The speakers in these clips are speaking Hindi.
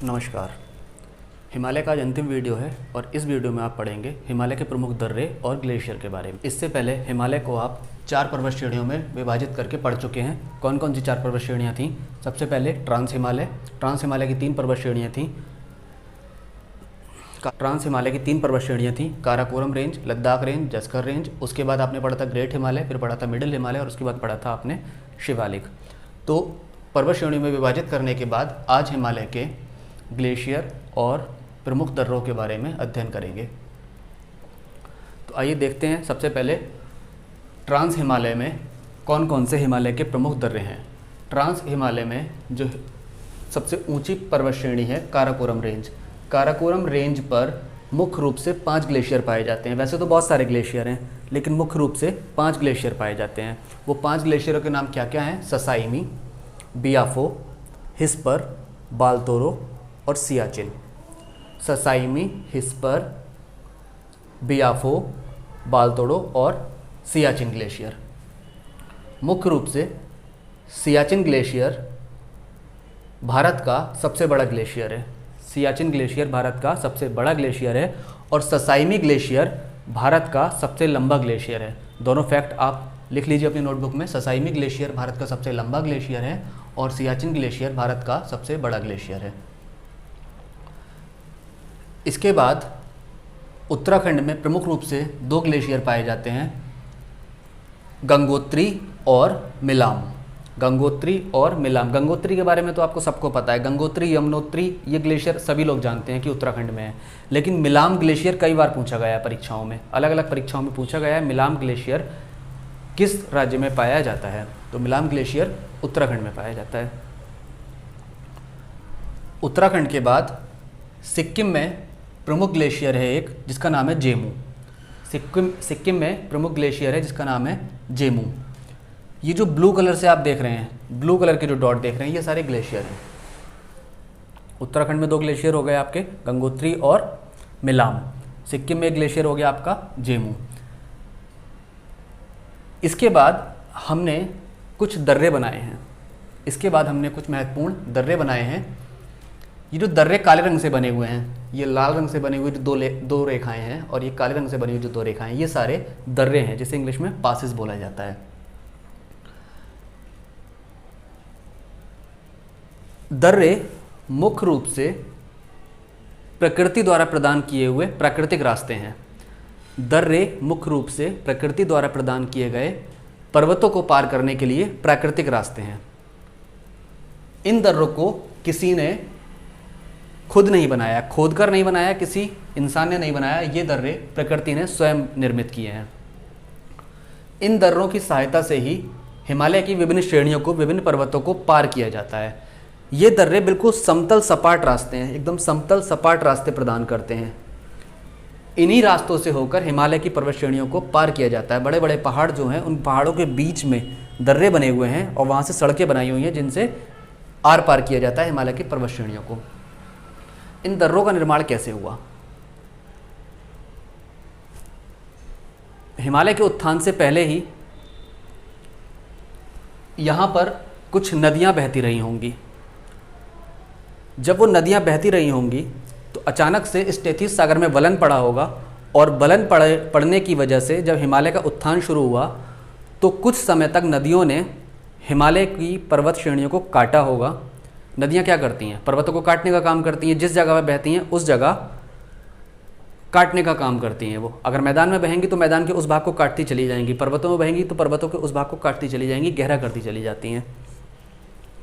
नमस्कार। हिमालय का आज अंतिम वीडियो है और इस वीडियो में आप पढ़ेंगे हिमालय के प्रमुख दर्रे और ग्लेशियर के बारे में। इससे पहले हिमालय को आप 4 पर्वत श्रेणियों में विभाजित करके पढ़ चुके हैं। कौन कौन सी 4 पर्वत श्रेणियाँ थीं? सबसे पहले ट्रांस हिमालय की 3 पर्वत श्रेणियाँ थीं। ट्रांस हिमालय की 3 पर्वत श्रेणियाँ थीं, Karakoram range, Ladakh range, Zanskar range. उसके बाद आपने पढ़ा था ग्रेट हिमालय, फिर पढ़ा था मिडिल हिमालय और उसके बाद पढ़ा था आपने शिवालिक। तो पर्वत श्रेणियों में विभाजित करने के बाद आज हिमालय के ग्लेशियर और प्रमुख दर्रों के बारे में अध्ययन करेंगे। तो आइए देखते हैं। सबसे पहले ट्रांस हिमालय में कौन कौन से हिमालय के प्रमुख दर्रे हैं। ट्रांस हिमालय में जो सबसे ऊंची पर्वत श्रेणी है काराकोरम रेंज। काराकोरम रेंज पर मुख्य रूप से 5 ग्लेशियर पाए जाते हैं। वैसे तो बहुत सारे ग्लेशियर हैं, लेकिन मुख्य रूप से 5 ग्लेशियर पाए जाते हैं। वो 5 ग्लेशियरों के नाम क्या क्या हैं? ससाइमी, बियाफो, हिस्पर, बालतोरो और सियाचिन। ससाइमी, हिस्पर, बियाफो, बालतोरो और सियाचिन ग्लेशियर। मुख्य रूप से सियाचिन ग्लेशियर भारत का सबसे बड़ा ग्लेशियर है। सियाचिन ग्लेशियर भारत का सबसे बड़ा ग्लेशियर है और ससाइमी ग्लेशियर भारत का सबसे लंबा ग्लेशियर है। दोनों फैक्ट आप लिख लीजिए अपनी नोटबुक में। ससाइमी ग्लेशियर भारत का सबसे लंबा ग्लेशियर है और सियाचिन ग्लेशियर भारत का सबसे बड़ा ग्लेशियर है। इसके बाद उत्तराखंड में प्रमुख रूप से 2 ग्लेशियर पाए जाते हैं, गंगोत्री और मिलाम। गंगोत्री और मिलाम। गंगोत्री के बारे में तो आपको सबको पता है। गंगोत्री, यमुनोत्री, ये ग्लेशियर सभी लोग जानते हैं कि उत्तराखंड में है। लेकिन मिलाम ग्लेशियर कई बार पूछा गया है परीक्षाओं में, अलग अलग परीक्षाओं में पूछा गया है मिलाम ग्लेशियर किस राज्य में पाया जाता है। तो मिलाम ग्लेशियर उत्तराखंड में पाया जाता है। उत्तराखंड के बाद सिक्किम में प्रमुख ग्लेशियर है एक, जिसका नाम है जेमू। सिक्किम में प्रमुख ग्लेशियर है जिसका नाम है जेमू। ये जो ब्लू कलर से आप देख रहे हैं, ब्लू कलर के जो डॉट देख रहे हैं, ये सारे ग्लेशियर हैं। उत्तराखंड में 2 ग्लेशियर हो गए आपके, गंगोत्री और मिलाम। सिक्किम में एक ग्लेशियर हो गया आपका जेमू। इसके बाद हमने कुछ दर्रे बनाए हैं। इसके बाद हमने कुछ महत्वपूर्ण दर्रे बनाए हैं। ये जो दर्रे काले रंग से बने हुए हैं, ये लाल रंग से बने हुए जो 2 रेखाएं हैं और ये काले रंग से बनी हुई जो 2 रेखाएं हैं, ये सारे दर्रे हैं जिसे इंग्लिश में पासेस बोला जाता है। दर्रे मुख्य रूप से प्रकृति द्वारा प्रदान किए हुए प्राकृतिक रास्ते हैं। दर्रे मुख्य रूप से प्रकृति द्वारा प्रदान किए गए पर्वतों को पार करने के लिए प्राकृतिक रास्ते हैं। इन दर्रों को किसी ने खुद नहीं बनाया, खोदकर नहीं बनाया, किसी इंसान ने नहीं बनाया। ये दर्रे प्रकृति ने स्वयं निर्मित किए हैं। इन दर्रों की सहायता से ही हिमालय की विभिन्न श्रेणियों को, विभिन्न पर्वतों को पार किया जाता है। ये दर्रे बिल्कुल समतल सपाट रास्ते हैं, एकदम समतल सपाट रास्ते प्रदान करते हैं। इन्हीं रास्तों से होकर हिमालय की पर्वत श्रेणियों को पार किया जाता है। बड़े बड़े पहाड़ जो हैं, उन पहाड़ों के बीच में दर्रे बने हुए हैं और वहाँ से सड़कें बनाई हुई हैं जिनसे आर पार किया जाता है हिमालय की पर्वत श्रेणियों को। इन दर्रों का निर्माण कैसे हुआ? हिमालय के उत्थान से पहले ही यहाँ पर कुछ नदियाँ बहती रही होंगी। जब वो नदियाँ बहती रही होंगी तो अचानक से इस टेथिस सागर में वलन पड़ा होगा और वलन पड़ने की वजह से जब हिमालय का उत्थान शुरू हुआ तो कुछ समय तक नदियों ने हिमालय की पर्वत श्रेणियों को काटा होगा। नदियाँ क्या करती हैं? पर्वतों को काटने का काम करती हैं। जिस जगह पर बहती हैं उस जगह काटने का काम करती हैं वो। अगर मैदान में बहेंगी तो मैदान के उस भाग को काटती चली जाएंगी, पर्वतों में बहेंगी तो पर्वतों के उस भाग को काटती चली जाएंगी, गहरा करती चली जाती हैं।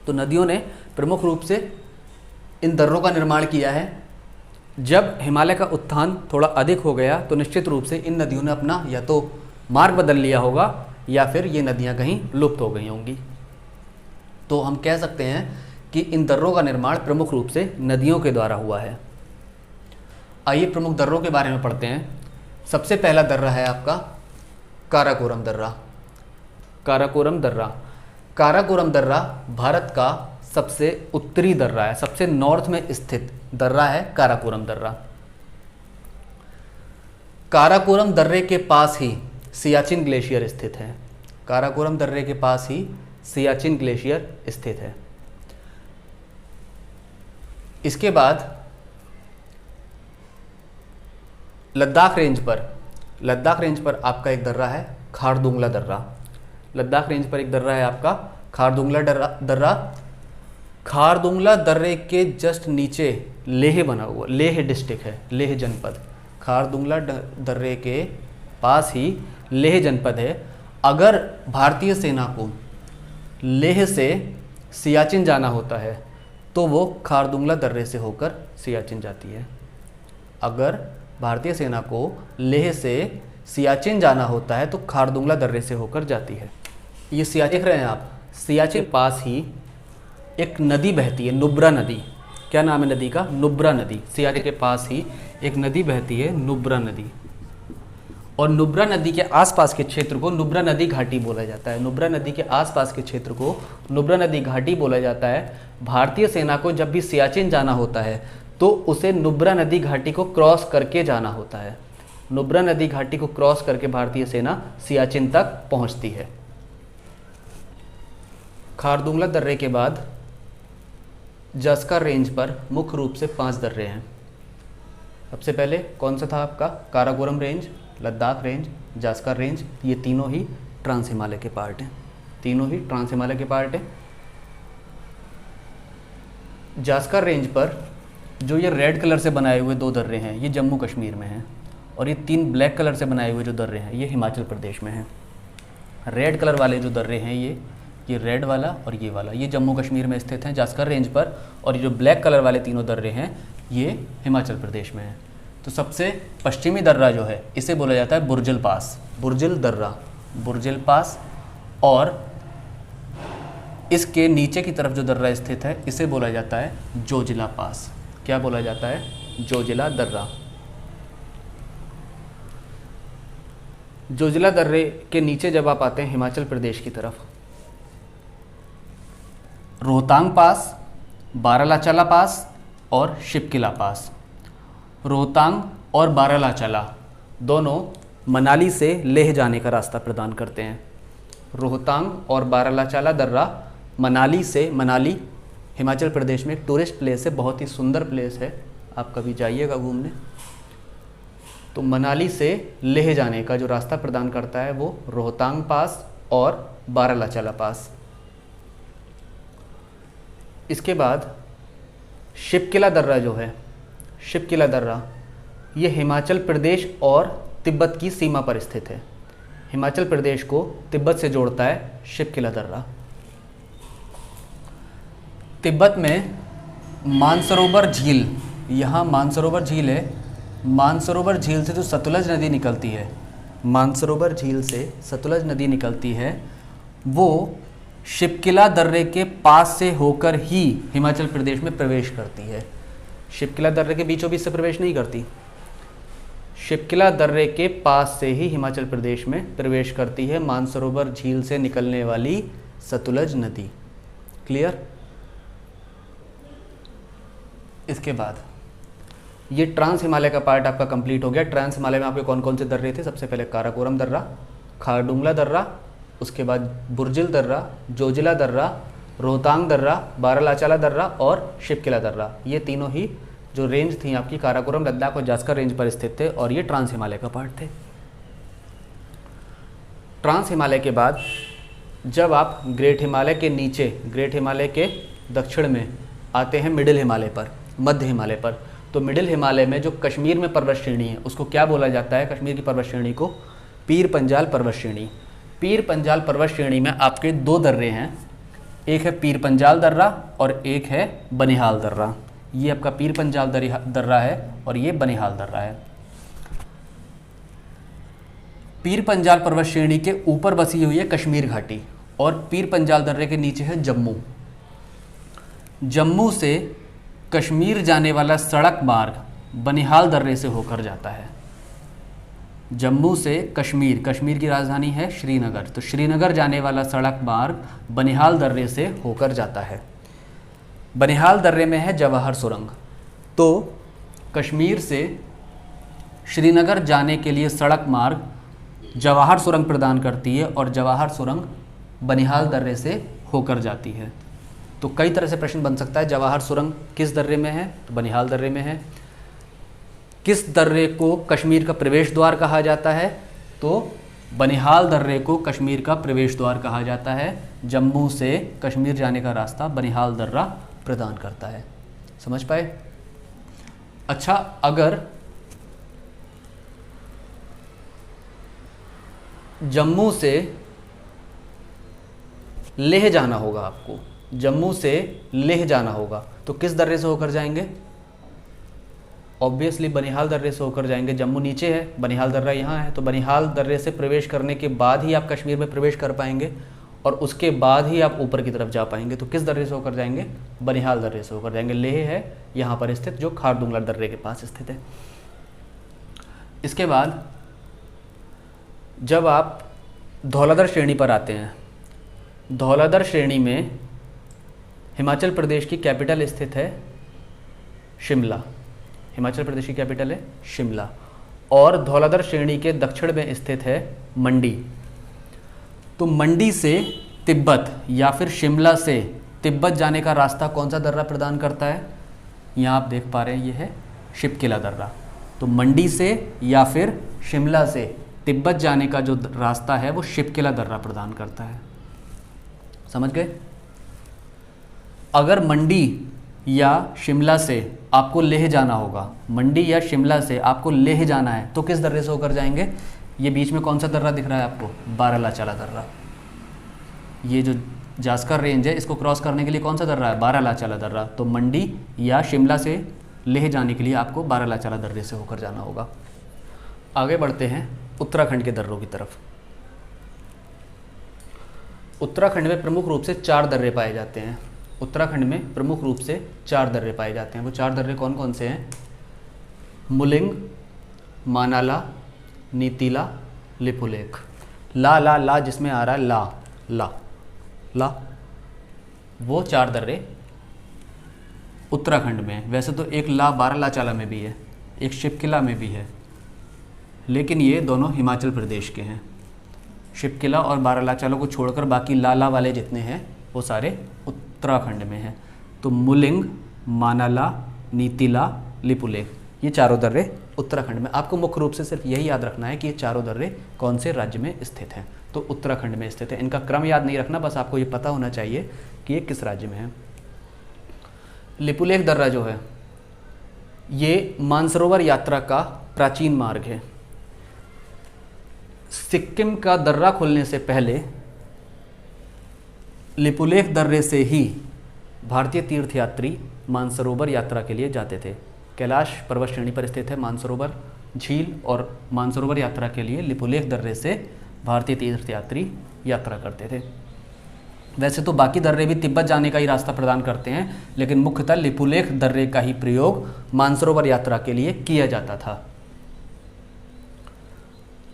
तो नदियों ने प्रमुख रूप से इन दर्रों का निर्माण किया है। जब हिमालय का उत्थान थोड़ा अधिक हो गया तो निश्चित रूप से इन नदियों ने अपना या तो मार्ग बदल लिया होगा या फिर ये नदियाँ कहीं लुप्त हो गई होंगी। तो हम कह सकते हैं कि इन दर्रों का निर्माण प्रमुख रूप से नदियों के द्वारा हुआ है। आइए प्रमुख दर्रों के बारे में पढ़ते हैं। सबसे पहला दर्रा है आपका काराकोरम दर्रा। काराकोरम दर्रा। काराकोरम दर्रा भारत का सबसे उत्तरी दर्रा है, सबसे नॉर्थ में स्थित दर्रा है काराकोरम दर्रा। काराकोरम दर्रे के पास ही सियाचिन ग्लेशियर स्थित है। काराकोरम दर्रे के पास ही सियाचिन ग्लेशियर स्थित है। इसके बाद लद्दाख रेंज पर आपका एक दर्रा है खारदुंगला दर्रा। लद्दाख रेंज पर एक दर्रा है आपका खारदुंगला दर्रा। खारदुंगला दर्रे के जस्ट नीचे लेह बना हुआ, लेह डिस्ट्रिक्ट है, लेह जनपद। खारदुंगला दर्रे के पास ही लेह जनपद है। अगर भारतीय सेना को लेह से सियाचिन जाना होता है तो वो खारदुंगला दर्रे से होकर सियाचिन जाती है। अगर भारतीय सेना को लेह से सियाचिन जाना होता है तो खारदुंगला दर्रे से होकर जाती है। ये सियाचिन देख रहे हैं आप, सियाचिन पास ही एक नदी बहती है, नुब्रा नदी। क्या नाम है नदी का? नुब्रा नदी। सियाचिन के पास ही एक नदी बहती है, नुब्रा नदी। और नुब्रा नदी के आसपास के क्षेत्र को नुब्रा नदी घाटी बोला जाता है। नुब्रा नदी के आसपास के क्षेत्र को नुब्रा नदी घाटी बोला जाता है। भारतीय सेना को जब भी सियाचिन जाना होता है तो उसे नुब्रा नदी घाटी को क्रॉस करके जाना होता है। नुब्रा नदी घाटी को क्रॉस करके भारतीय सेना सियाचिन तक पहुंचती है। खारदुंगला दर्रे के बाद जस्कर रेंज पर मुख्य रूप से 5 दर्रे हैं। सबसे पहले कौन सा था आपका? Karakoram range, Ladakh range, Zanskar range. ये तीनों ही ट्रांस हिमालय के पार्ट हैं, तीनों ही ट्रांस हिमालय के पार्ट हैं। जस्कर रेंज पर जो ये रेड कलर से बनाए हुए 2 दर्रे हैं ये जम्मू कश्मीर में हैं, और ये 3 ब्लैक कलर से बनाए हुए जो दर्रे हैं ये हिमाचल प्रदेश में हैं। रेड कलर वाले जो दर्रे हैं ये रेड वाला और ये वाला, ये जम्मू कश्मीर में स्थित हैं जस्कर रेंज पर, और ये जो ब्लैक कलर वाले तीनों दर्रे हैं ये हिमाचल प्रदेश में हैं। तो सबसे पश्चिमी दर्रा जो है इसे बोला जाता है बुर्जिल पास, बुर्जिल दर्रा, बुर्जिल पास। और इसके नीचे की तरफ जो दर्रा स्थित है इसे बोला जाता है जोजिला पास। क्या बोला जाता है? जोजिला दर्रा। जोजिला दर्रे के नीचे जब आप आते हैं हिमाचल प्रदेश की तरफ, रोहतांग पास, बारालाचाला पास और शिपकिला पास। रोहतांग और बारालाचाला दोनों मनाली से लेह जाने का रास्ता प्रदान करते हैं। रोहतांग और बारालाचाला दर्रा मनाली से, मनाली हिमाचल प्रदेश में एक टूरिस्ट प्लेस है, बहुत ही सुंदर प्लेस है, आप कभी जाइएगा घूमने। तो मनाली से लेह जाने का जो रास्ता प्रदान करता है वो रोहतांग पास और बारालाचाला पास। इसके बाद शिपकिला दर्रा जो है, शिपकिला दर्रा ये हिमाचल प्रदेश और तिब्बत की सीमा पर स्थित है। हिमाचल प्रदेश को तिब्बत से जोड़ता है शिपकिला दर्रा। तिब्बत में मानसरोवर झील, यहाँ मानसरोवर झील है, मानसरोवर झील से जो सतलज नदी निकलती है, मानसरोवर झील से सतलज नदी निकलती है, वो शिपकिला दर्रे के पास से होकर ही हिमाचल प्रदेश में प्रवेश करती है। शिपकिला दर्रे के बीचों बीच से प्रवेश नहीं करती, शिपकिला दर्रे के पास से ही हिमाचल प्रदेश में प्रवेश करती है मानसरोवर झील से निकलने वाली सतलज नदी। क्लियर? इसके बाद ये ट्रांस हिमालय का पार्ट आपका कंप्लीट हो गया। ट्रांस हिमालय में आपके कौन कौन से दर्रे थे? सबसे पहले काराकोरम दर्रा, खारदुंगला दर्रा, उसके बाद बुर्जिल दर्रा, जोजिला दर्रा, रोहतांग दर्रा, बारालाचाला दर्रा और शिपकिला दर्रा। ये तीनों ही जो रेंज थी आपकी काराकोरम, लद्दाख और जस्कर रेंज पर स्थित थे, और ये ट्रांस हिमालय का पार्ट थे। ट्रांस हिमालय के बाद जब आप ग्रेट हिमालय के नीचे, ग्रेट हिमालय के दक्षिण में आते हैं मिडिल हिमालय पर, मध्य हिमालय पर, तो मिडिल हिमालय में जो कश्मीर में पर्वत श्रेणी है उसको क्या बोला जाता है? कश्मीर की पर्वत श्रेणी को पीर पंजाल पर्वत श्रेणी। पीर पंजाल पर्वत श्रेणी में आपके 2 दर्रे हैं, एक है पीर पंजाल दर्रा और एक है बनिहाल दर्रा। ये आपका पीर पंजाल दर्रा है और ये बनिहाल दर्रा है। पीर पंजाल पर्वत श्रेणी के ऊपर बसी हुई है कश्मीर घाटी, और पीर पंजाल दर्रे के नीचे है जम्मू। जम्मू से कश्मीर जाने वाला सड़क मार्ग बनिहाल दर्रे से होकर जाता है। जम्मू से कश्मीर, कश्मीर की राजधानी है श्रीनगर, तो श्रीनगर जाने वाला सड़क मार्ग बनिहाल दर्रे से होकर जाता है। बनिहाल दर्रे में है जवाहर सुरंग। तो कश्मीर से श्रीनगर जाने के लिए सड़क मार्ग जवाहर सुरंग प्रदान करती है, और जवाहर सुरंग बनिहाल दर्रे से होकर जाती है। तो कई तरह से प्रश्न बन सकता है। जवाहर सुरंग किस दर्रे में है? तो बनिहाल दर्रे में है। किस दर्रे को कश्मीर का प्रवेश द्वार कहा जाता है? तो बनिहाल दर्रे को कश्मीर का प्रवेश द्वार कहा जाता है। जम्मू से कश्मीर जाने का रास्ता बनिहाल दर्रा प्रदान करता है। समझ पाए? अच्छा, अगर जम्मू से लेह जाना होगा, आपको जम्मू से लेह जाना होगा, तो किस दर्रे से होकर जाएंगे? ऑब्वियसली बनिहाल दर्रे से होकर जाएंगे। जम्मू नीचे है, बनिहाल दर्रा यहाँ है, तो बनिहाल दर्रे से प्रवेश करने के बाद ही आप कश्मीर में प्रवेश कर पाएंगे और उसके बाद ही आप ऊपर की तरफ जा पाएंगे। तो किस दर्रे से होकर जाएंगे? बनिहाल दर्रे से होकर जाएंगे। लेह है यहाँ पर स्थित, जो खारदुंगला दर्रे के पास स्थित है। इसके बाद जब आप धौलाधर श्रेणी पर आते हैं, धौलाधर श्रेणी में हिमाचल प्रदेश की कैपिटल स्थित है शिमला। हिमाचल प्रदेश की कैपिटल है शिमला। और धौलाधर श्रेणी के दक्षिण में स्थित है मंडी। तो मंडी से तिब्बत या फिर शिमला से तिब्बत जाने का रास्ता कौन सा दर्रा प्रदान करता है? यहाँ आप देख पा रहे हैं, ये है शिपकिला दर्रा। तो मंडी से या फिर शिमला से तिब्बत जाने का जो रास्ता है वो शिपकिला दर्रा प्रदान करता है। समझ गए? अगर मंडी या शिमला से आपको लेह जाना होगा, मंडी या शिमला से आपको लेह जाना है, तो किस दर्रे से होकर जाएंगे? ये बीच में कौन सा दर्रा दिख रहा है आपको? बारालाचाला दर्रा। ये जो जास्कर रेंज है, इसको क्रॉस करने के लिए कौन सा दर्रा है? बारालाचाला दर्रा। तो मंडी या शिमला से लेह जाने के लिए आपको बारालाचाला दर्रे से होकर जाना होगा। आगे बढ़ते हैं उत्तराखंड के दर्रों की तरफ। उत्तराखंड में प्रमुख रूप से 4 दर्रे पाए जाते हैं। उत्तराखंड में प्रमुख रूप से 4 दर्रे पाए जाते हैं। वो 4 दर्रे कौन कौन से हैं? मुलिंग, मानाला, नीतीला, लिपुलेख। ला जिसमें आ रहा है ला, वो 4 दर्रे उत्तराखंड में। वैसे तो एक ला बारालाचाला में भी है, एक शिपकिला में भी है, लेकिन ये दोनों हिमाचल प्रदेश के हैं। शिपकिला और बारालाचाला को छोड़कर बाकी लाला वाले जितने हैं वो सारे उत्तराखंड में हैं। तो मुलिंग, मानाला, नीतीला, लिपुलेख, ये चारों दर्रे उत्तराखंड में। आपको मुख्य रूप से सिर्फ यही याद रखना है कि ये चारों दर्रे कौन से राज्य में स्थित हैं। तो उत्तराखंड में स्थित है। इनका क्रम याद नहीं रखना, बस आपको ये पता होना चाहिए कि ये किस राज्य में है। लिपुलेख दर्रा जो है ये मानसरोवर यात्रा का प्राचीन मार्ग है। सिक्किम का दर्रा खुलने से पहले लिपुलेख दर्रे से ही भारतीय तीर्थयात्री मानसरोवर यात्रा के लिए जाते थे। कैलाश पर्वत श्रेणी पर स्थित है मानसरोवर झील, और मानसरोवर यात्रा के लिए लिपुलेख दर्रे से भारतीय तीर्थयात्री यात्रा करते थे। वैसे तो बाकी दर्रे भी तिब्बत जाने का ही रास्ता प्रदान करते हैं, लेकिन मुख्यतः लिपुलेख दर्रे का ही प्रयोग मानसरोवर यात्रा के लिए किया जाता था।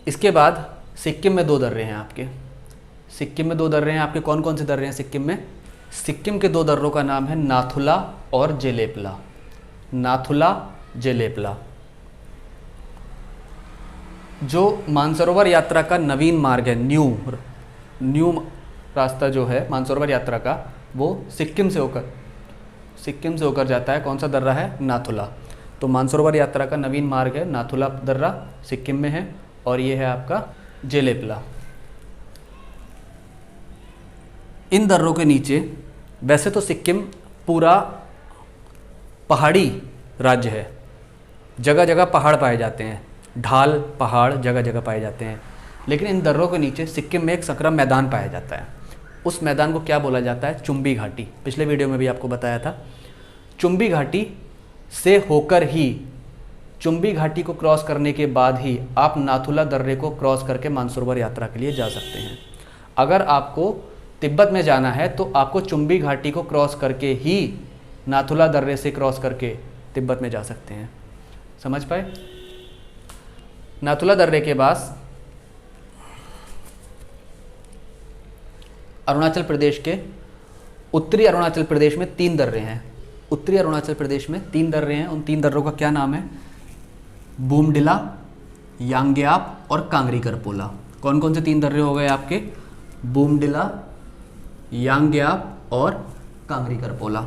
इसके बाद सिक्किम में 2 दर्रे हैं आपके। सिक्किम में 2 दर्रे हैं आपके। कौन कौन से दर्रे हैं सिक्किम में? सिक्किम के 2 दर्रों का नाम है नाथुला और जेलेपला। नाथुला, जेलेपला। जो मानसरोवर यात्रा का नवीन मार्ग है, न्यू रास्ता जो है मानसरोवर यात्रा का, वो सिक्किम से होकर जाता है। कौन सा दर्रा है? नाथुला। तो मानसरोवर यात्रा का नवीन मार्ग है नाथुला दर्रा, सिक्किम में है, और ये है आपका जेलेपला। इन दर्रों के नीचे, वैसे तो सिक्किम पूरा पहाड़ी राज्य है, जगह जगह पहाड़ पाए जाते हैं, ढाल पहाड़ जगह जगह पाए जाते हैं, लेकिन इन दर्रों के नीचे सिक्किम में एक सकरा मैदान पाया जाता है। उस मैदान को क्या बोला जाता है? चुम्बी घाटी। पिछले वीडियो में भी आपको बताया था। चुम्बी घाटी से होकर ही, चुम्बी घाटी को क्रॉस करने के बाद ही आप नाथुला दर्रे को क्रॉस करके मानसरोवर यात्रा के लिए जा सकते हैं। अगर आपको तिब्बत में जाना है तो आपको चुम्बी घाटी को क्रॉस करके ही नाथुला दर्रे से क्रॉस करके तिब्बत में जा सकते हैं। समझ पाए? नाथुला दर्रे के पास अरुणाचल प्रदेश के उत्तरी अरुणाचल प्रदेश में 3 दर्रे हैं। उत्तरी अरुणाचल प्रदेश में 3 दर्रे हैं। उन 3 दर्रों का क्या नाम है? बूमडिला, यांग्याप और कांगरी करपोला। कौन कौन से 3 दर्रे हो गए आपके? बूमडिला, यांग्याप और कांगरी करपोला।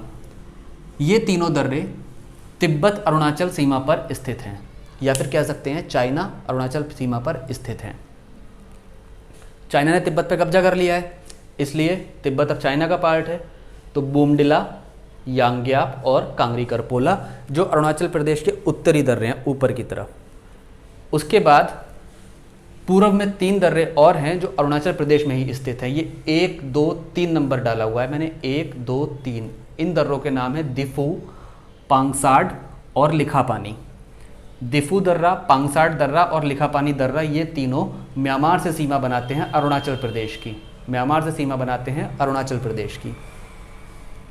ये तीनों दर्रे तिब्बत अरुणाचल सीमा पर स्थित हैं, या फिर कह सकते हैं चाइना अरुणाचल सीमा पर स्थित हैं। चाइना ने तिब्बत पर कब्जा कर लिया है, इसलिए तिब्बत अब चाइना का पार्ट है। तो बोमडिला, यांग्याप और कांगरी करपोला जो अरुणाचल प्रदेश के उत्तरी दर्रे हैं ऊपर की तरफ। उसके बाद पूर्व में 3 दर्रे और हैं जो अरुणाचल प्रदेश में ही स्थित है। ये 1, 2, 3 नंबर डाला हुआ है मैंने, 1, 2, 3। इन दर्रों के नाम है दिफू, पांगसाड और लिखापानी। दिफू दर्रा, पांगसाड दर्रा और लिखापानी दर्रा, ये तीनों म्यांमार से सीमा बनाते हैं अरुणाचल प्रदेश की। म्यांमार से सीमा बनाते हैं अरुणाचल प्रदेश की,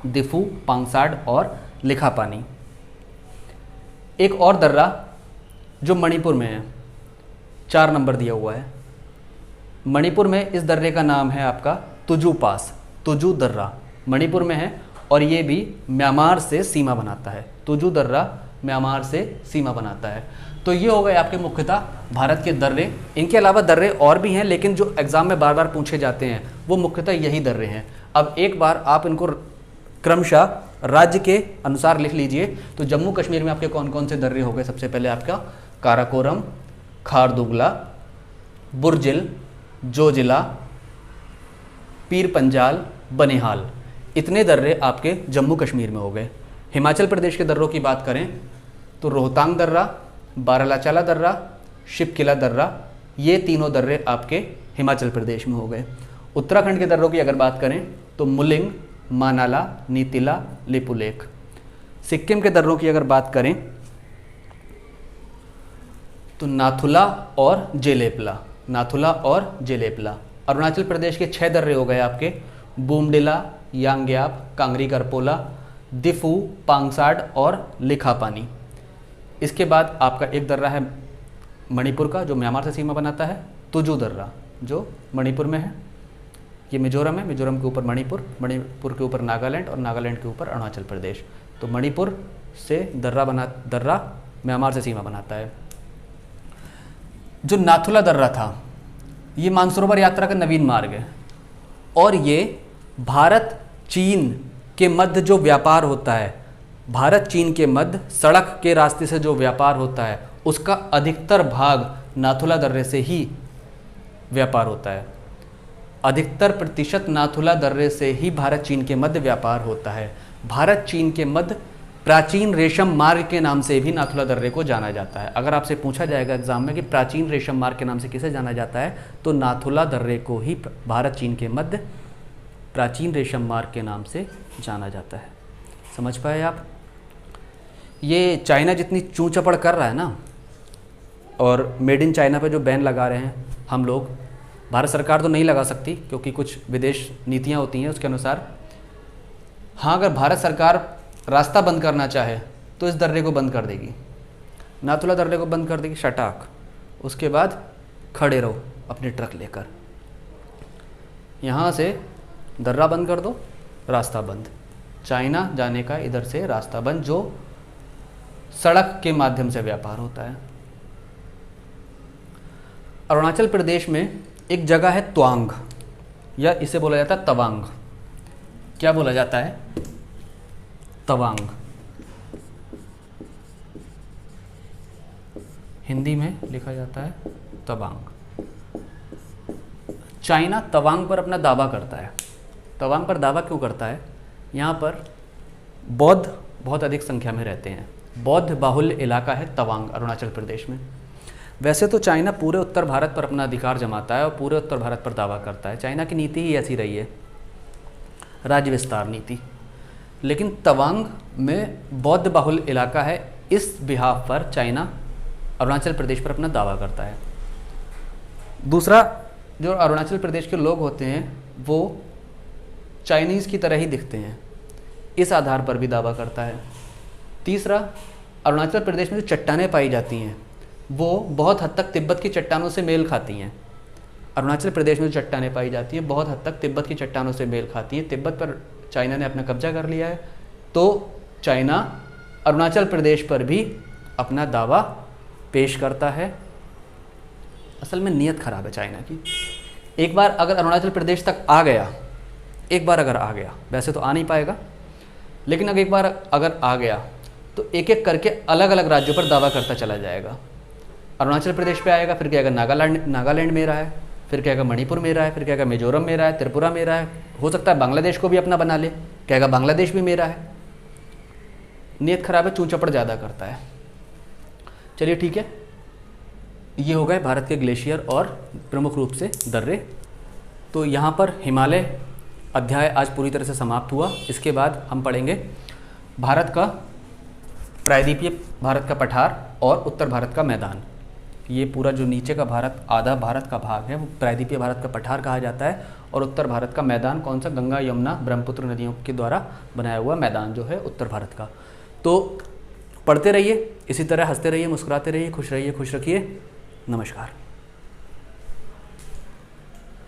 दिफू, पांगसाड और लिखापानी। एक और दर्रा जो मणिपुर में है, 4 नंबर दिया हुआ है। मणिपुर में इस दर्रे का नाम है आपका तुजू पास, तुजू दर्रा मणिपुर में है और ये भी म्यांमार से सीमा बनाता है। तुजू दर्रा म्यांमार से सीमा बनाता है। तो ये हो गए आपके मुख्यतः भारत के दर्रे। इनके अलावा दर्रे और भी हैं, लेकिन जो एग्जाम में बार बार पूछे जाते हैं वो मुख्यतः यही दर्रे हैं। अब एक बार आप इनको क्रमशः राज्य के अनुसार लिख लीजिए। तो जम्मू कश्मीर में आपके कौन कौन से दर्रे हो गए? सबसे पहले आपका काराकोरम, खारदुगला, बुर्जिल, जोजिला, पीर पंजाल, बनिहाल, इतने दर्रे आपके जम्मू कश्मीर में हो गए। हिमाचल प्रदेश के दर्रों की बात करें तो रोहतांग दर्रा, बारालाचाला दर्रा, शिपकिला दर्रा, ये तीनों दर्रे आपके हिमाचल प्रदेश में हो गए। उत्तराखंड के दर्रों की अगर बात करें तो मुलिंग, मानाला, नीतिला, लिपुलेख। सिक्किम के दर्रों की अगर बात करें तो नाथुला और जेलेपला, नाथुला और जेलेपला। अरुणाचल प्रदेश के 6 दर्रे हो गए आपके, बोमडिला, यांग्याप, कांगरी करपोला, दिफू, पांगसाड और लिखापानी। इसके बाद आपका एक दर्रा है मणिपुर का जो म्यांमार से सीमा बनाता है, तुजू दर्रा जो मणिपुर में है। ये मिजोरम है, मिजोरम के ऊपर मणिपुर, मणिपुर के ऊपर नागालैंड और नागालैंड के ऊपर अरुणाचल प्रदेश। तो मणिपुर से दर्रा म्यांमार से सीमा बनाता है। जो नाथुला दर्रा था ये मानसरोवर यात्रा का नवीन मार्ग है और ये भारत चीन के मध्य जो व्यापार होता है, भारत चीन के मध्य सड़क के रास्ते से जो व्यापार होता है उसका अधिकतर भाग नाथुला दर्रे से ही व्यापार होता है। अधिकतर प्रतिशत नाथुला दर्रे से ही भारत चीन के मध्य व्यापार होता है। भारत चीन के मध्य प्राचीन रेशम मार्ग के नाम से भी नाथुला दर्रे को जाना जाता है। अगर आपसे पूछा जाएगा एग्जाम में कि प्राचीन रेशम मार्ग के नाम से किसे जाना जाता है तो नाथुला दर्रे को ही भारत चीन के मध्य प्राचीन रेशम मार्ग के नाम से जाना जाता है। समझ पाए आप? ये चाइना जितनी चूं चपड़ कर रहा है ना और मेड इन चाइना पे जो बैन लगा रहे हैं हम लोग, भारत सरकार तो नहीं लगा सकती क्योंकि कुछ विदेश नीतियाँ होती हैं उसके अनुसार। हाँ, अगर भारत सरकार रास्ता बंद करना चाहे तो इस दर्रे को बंद कर देगी, नाथुला दर्रे को बंद कर देगी शटाक। उसके बाद खड़े रहो अपने ट्रक लेकर, यहाँ से दर्रा बंद कर दो, रास्ता बंद। चाइना जाने का इधर से रास्ता बंद जो सड़क के माध्यम से व्यापार होता है। अरुणाचल प्रदेश में एक जगह है त्वांग, या इसे बोला जाता है तवांग। क्या बोला जाता है? तवांग। हिंदी में लिखा जाता है तवांग। चाइना तवांग पर अपना दावा करता है। तवांग पर दावा क्यों करता है? यहाँ पर बौद्ध बहुत अधिक संख्या में रहते हैं, बौद्ध बाहुल्य इलाका है तवांग अरुणाचल प्रदेश में। वैसे तो चाइना पूरे उत्तर भारत पर अपना अधिकार जमाता है और पूरे उत्तर भारत पर दावा करता है। चाइना की नीति ही ऐसी रही है, राज्य विस्तार नीति। लेकिन तवांग में बौद्ध बाहुल्य इलाका है, इस बिहाफ पर चाइना अरुणाचल प्रदेश पर अपना दावा करता है। दूसरा, जो अरुणाचल प्रदेश के लोग होते हैं वो चाइनीज़ की तरह ही दिखते हैं, इस आधार पर भी दावा करता है। तीसरा, अरुणाचल प्रदेश में जो चट्टानें पाई जाती हैं वो बहुत हद तक तिब्बत की चट्टानों से मेल खाती हैं। अरुणाचल प्रदेश में जो चट्टानें पाई जाती हैं बहुत हद तक तिब्बत की चट्टानों से मेल खाती हैं। तिब्बत पर चाइना ने अपना कब्जा कर लिया है, तो चाइना अरुणाचल प्रदेश पर भी अपना दावा पेश करता है। असल में नीयत ख़राब है चाइना की। एक बार अगर अरुणाचल प्रदेश तक आ गया, एक बार अगर आ गया, वैसे तो आ नहीं पाएगा, लेकिन अगर एक बार अगर आ गया तो एक एक करके अलग अलग राज्यों पर दावा करता चला जाएगा। अरुणाचल प्रदेश पे आएगा, फिर कहेगा नागालैंड मेरा है, फिर कहेगा मणिपुर मेरा है, फिर कहेगा मिजोरम मेरा है, त्रिपुरा मेरा है, हो सकता है बांग्लादेश को भी अपना बना ले, कहेगा बांग्लादेश भी मेरा है। नीयत खराब है, चूं चपड़ ज़्यादा करता है। चलिए ठीक है, ये हो गए भारत के ग्लेशियर और प्रमुख रूप से दर्रे। तो यहाँ पर हिमालय अध्याय आज पूरी तरह से समाप्त हुआ। इसके बाद हम पढ़ेंगे भारत का प्रायद्वीपीय भारत का पठार और उत्तर भारत का मैदान। ये पूरा जो नीचे का भारत, आधा भारत का भाग है, वो प्रायद्वीपीय भारत का पठार कहा जाता है, और उत्तर भारत का मैदान कौन सा, गंगा यमुना ब्रह्मपुत्र नदियों के द्वारा बनाया हुआ मैदान जो है उत्तर भारत का। तो पढ़ते रहिए, इसी तरह हंसते रहिए, मुस्कुराते रहिए, खुश रहिए, खुश रखिए। नमस्कार।